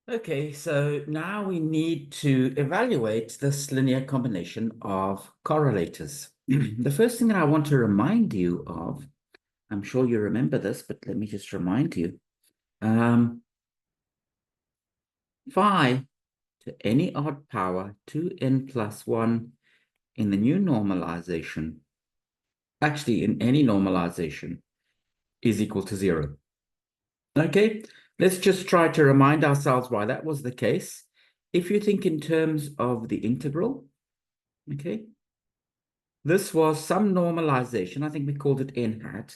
Okay, so now we need to evaluate this linear combination of correlators. The first thing that I want to remind you of, I'm sure you remember this, but let me just remind you, phi to any odd power 2n plus 1 in the new normalization, actually in any normalization, is equal to 0. Okay, let's just try to remind ourselves why that was the case. If you think in terms of the integral, okay, this was some normalization. I think we called it n hat,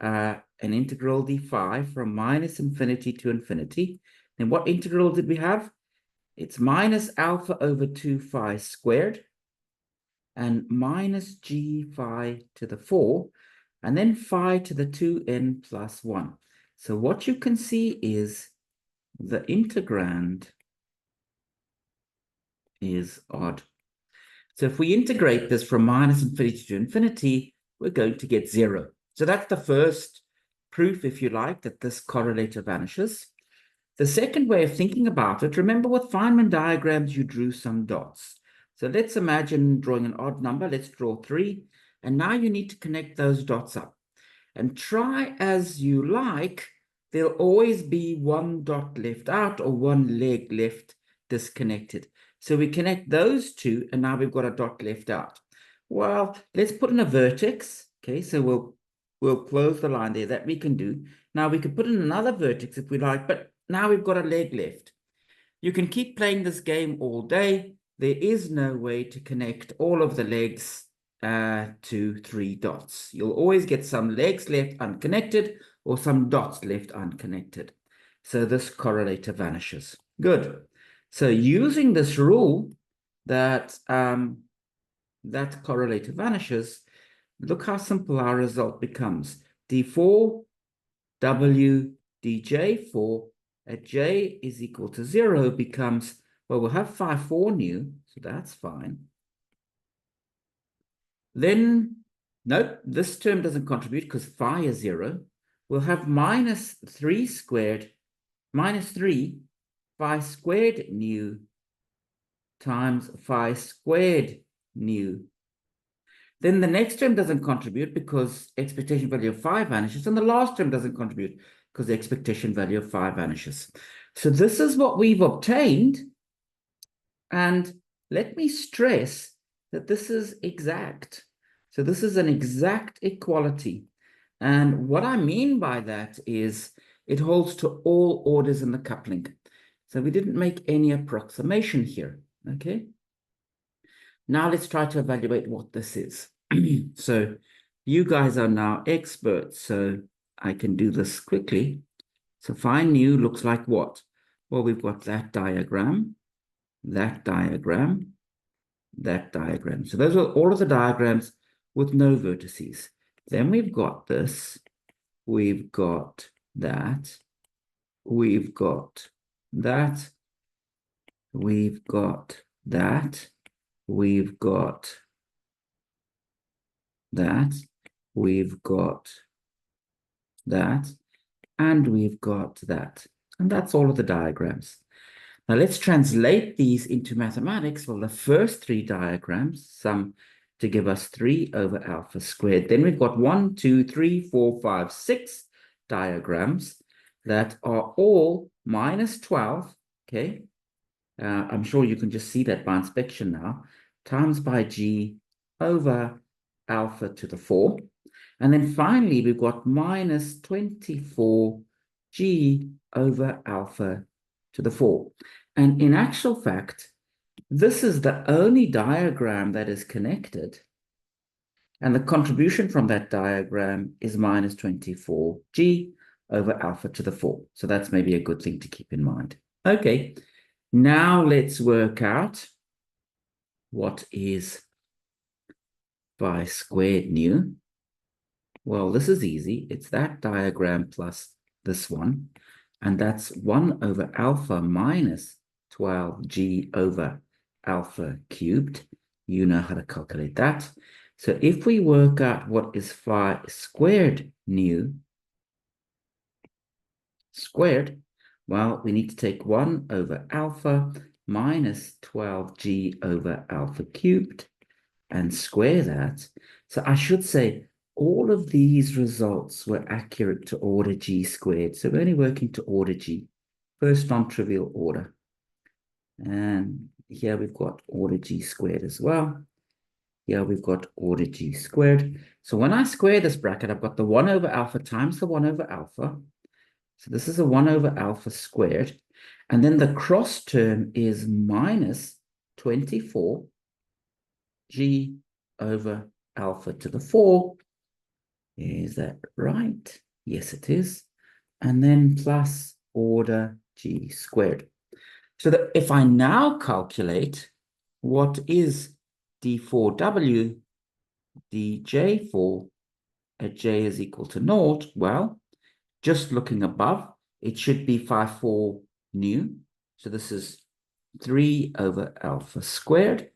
an integral d phi from minus infinity to infinity. And what integral did we have? It's minus alpha over 2 phi squared and minus g phi to the 4, and then phi to the 2n plus 1. So what you can see is the integrand is odd. So if we integrate this from minus infinity to infinity, we're going to get 0. So that's the first proof, if you like, that this correlator vanishes. The second way of thinking about it, remember with Feynman diagrams, you drew some dots. So let's imagine drawing an odd number. Let's draw 3. And now you need to connect those dots up. And try as you like, there'll always be one dot left out or one leg left disconnected. So we connect those two, and now we've got a dot left out. Well, let's put in a vertex. Okay, so we'll close the line there. That we can do. Now we could put in another vertex if we like, but now we've got a leg left. You can keep playing this game all day. There is no way to connect all of the legs to 3 dots. You'll always get some legs left unconnected or some dots left unconnected. So this correlator vanishes. Good. So using this rule that that correlator vanishes, look how simple our result becomes. D4 W dj4 at j is equal to 0 becomes, well, we'll have phi 4 nu, so that's fine. Then, nope, this term doesn't contribute because phi is 0. We'll have minus 3 squared, minus 3 phi squared nu times phi squared nu. Then the next term doesn't contribute because expectation value of phi vanishes, and the last term doesn't contribute because the expectation value of phi vanishes. So this is what we've obtained, and let me stress that this is exact. So this is an exact equality, and what I mean by that is it holds to all orders in the coupling. So we didn't make any approximation here, okay? Now let's try to evaluate what this is. So you guys are now experts, so I can do this quickly. So phi nu looks like what? Well, we've got that diagram, that diagram, that diagram. So those are all of the diagrams with no vertices. Then we've got this, we've got that, we've got that, we've got that, we've got that, we've got that, and we've got that. And that's all of the diagrams. Now let's translate these into mathematics. Well, the first 3 diagrams sum to give us 3 over alpha squared. Then we've got 1, 2, 3, 4, 5, 6 diagrams that are all minus 12, okay? I'm sure you can just see that by inspection now, times by g over alpha to the 4. And then finally, we've got minus 24 g over alpha to the 4. And in actual fact, this is the only diagram that is connected. And the contribution from that diagram is minus 24g over alpha to the 4. So that's maybe a good thing to keep in mind. Okay, now let's work out what is phi squared nu. Well, this is easy. It's that diagram plus this one. And that's 1 over alpha minus 12g over alpha cubed. You know how to calculate that. So if we work out what is phi squared nu squared, Well, we need to take 1 over alpha minus 12g over alpha cubed and square that. So I should say all of these results were accurate to order g squared. So we're only working to order g, first non-trivial order. And here we've got order g squared as well. Here we've got order g squared. So when I square this bracket, I've got the 1 over alpha times the 1 over alpha. So this is a 1 over alpha squared. And then the cross term is minus 24 g over alpha to the 4. Is that right? Yes, it is. And then plus order g squared. So that if I now calculate what is d4w dj4 at j is equal to 0, well, just looking above, it should be 5,4 nu. So this is 3 over alpha squared.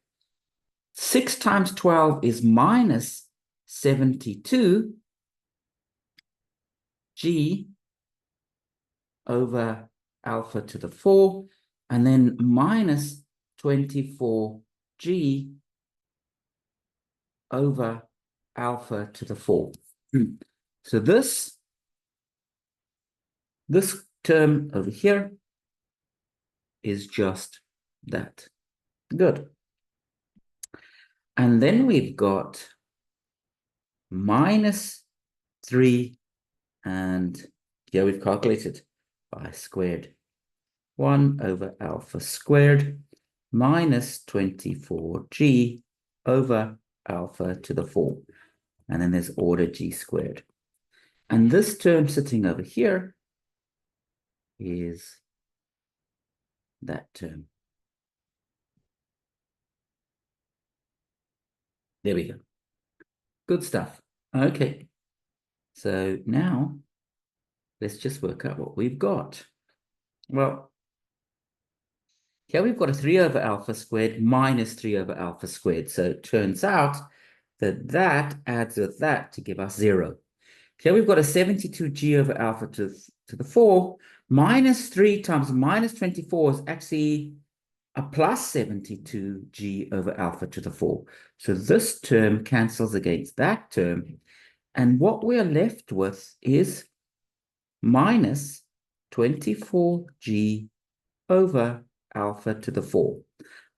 6 times 12 is minus 72 g over alpha to the 4, and then minus 24 g over alpha to the 4. So this term over here is just that. Good. And then we've got minus 3, and here we've calculated pi squared. 1 over alpha squared minus 24g over alpha to the 4. And then there's order g squared. And this term sitting over here is that term. There we go. Good stuff. Okay. So now let's just work out what we've got. Well, here we've got a 3 over alpha squared minus 3 over alpha squared. So it turns out that that adds with that to give us 0. Here we've got a 72g over alpha to the 4. Minus 3 times minus 24 is actually a plus 72g over alpha to the 4. So this term cancels against that term. And what we're left with is minus 24g over alpha to the 4.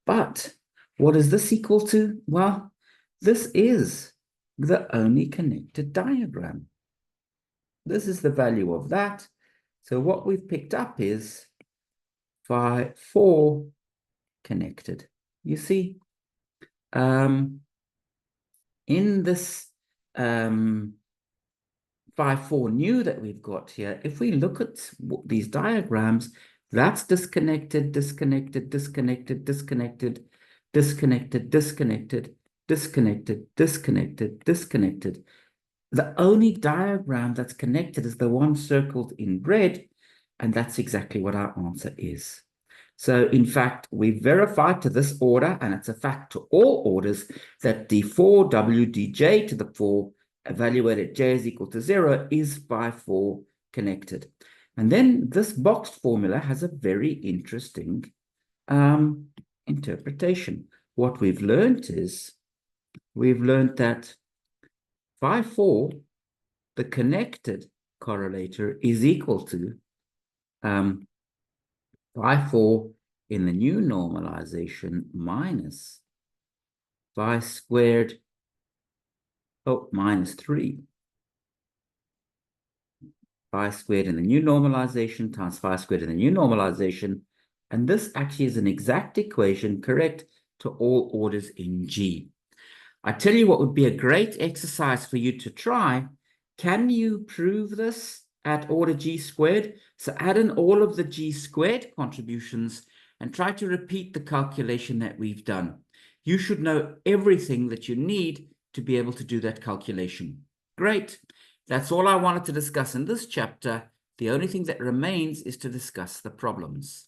But what is this equal to? Well, this is the only connected diagram. This is the value of that. So what we've picked up is 4 connected. You see, in this 5,4 nu that we've got here, if we look at these diagrams, that's disconnected, disconnected, disconnected, disconnected, disconnected, disconnected, disconnected, disconnected, disconnected. The only diagram that's connected is the one circled in red, and that's exactly what our answer is. So, in fact, we verified to this order, and it's a fact to all orders, that d4w dj to the 4 evaluated j is equal to 0 is by 4 connected. And then this boxed formula has a very interesting interpretation. What we've learned is, we've learned that 4, the connected correlator, is equal to 4 in the new normalization minus phi squared, minus 3. Phi squared in the new normalization times phi squared in the new normalization. And this actually is an exact equation correct to all orders in G. I tell you what would be a great exercise for you to try. Can you prove this at order G squared? So add in all of the G squared contributions and try to repeat the calculation that we've done. You should know everything that you need to be able to do that calculation. Great. That's all I wanted to discuss in this chapter. The only thing that remains is to discuss the problems.